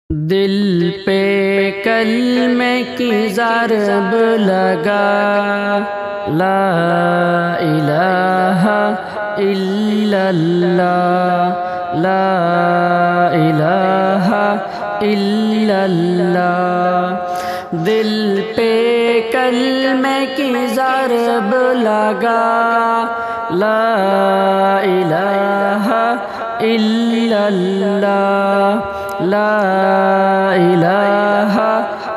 دل پہ کلمے کی ضرب لگا، لا الہ الا اللہ، لا الہ الا اللہ۔ دل پہ کلمے کی ضرب لگا، لا الہ الا اللہ، لا الہ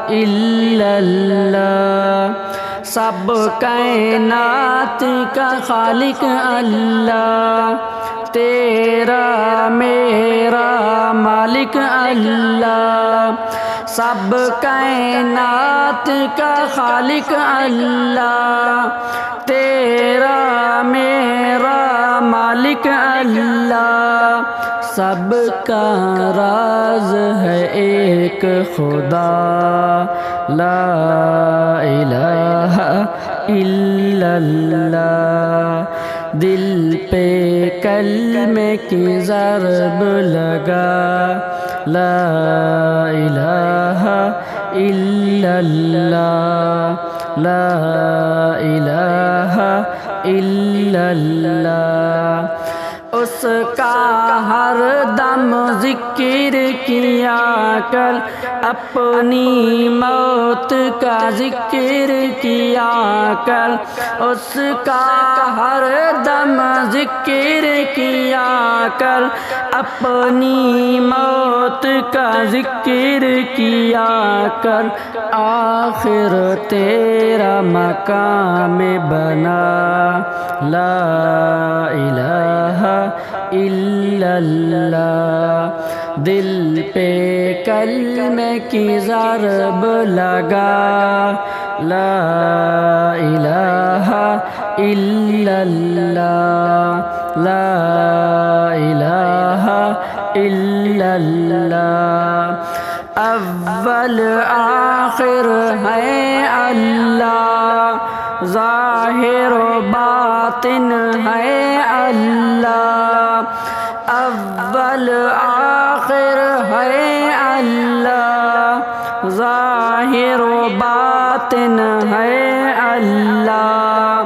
الا اللہ۔ سب کائنات کا خالق اللہ، تیرا میرا مالک اللہ۔ سب کائنات کا خالق اللہ، تیرا میرا مالک اللہ۔ سب کا راز ہے ایک خدا، لا الہ الا اللہ۔ دل پہ کلمے کی ضرب لگا، لا الہ الا اللہ، لا الہ الا اللہ۔ اس کا ہر دم ذکر کیا کر، اپنی موت کا ذکر کیا کر۔ اس کا ہر دم ذکر کیا کر، اپنی موت کا ذکر کیا کر۔ آخر تیرا مقام بنا، لا الہ الا اللہ۔ دل پہ کلمے کی ضرب لگا، لا الہ الا اللہ، لا الہ الا اللہ۔ اول آخر ہے اللہ، ظاہر و باطن ہے اللہ۔ اول آخر ہے اللہ، ظاہر و باطن ہے اللہ۔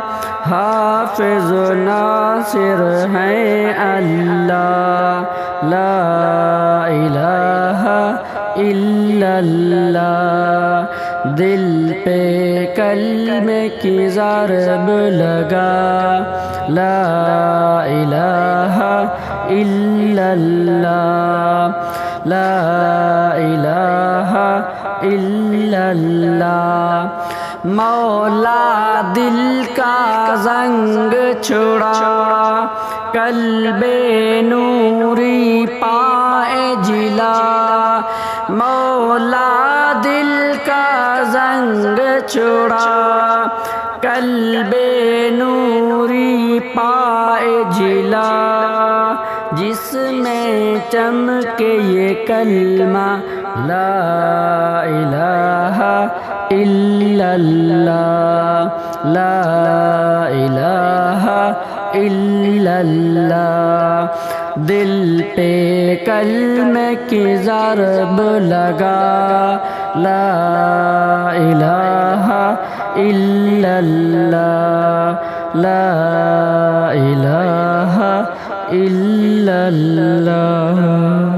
حافظ و ناصر ہے اللہ، لا الہ الا اللہ۔ دل پہ کلمے کی ضرب لگا، لا الہ الا اللہ، لا الہ الا اللہ۔ مولا دل کا زنگ چھڑا، قلب نوری پائے جلا۔ مولا دل کا زنگ چھڑا، قلب نوری پائے جلا۔ جس میں چمکے یہ کلمہ، لا الہ الا اللہ، لا الہ الا اللہ۔ دل پہ کلمے کی ضرب لگا، لا الہ الا اللہ، لا الہ الا اللہ۔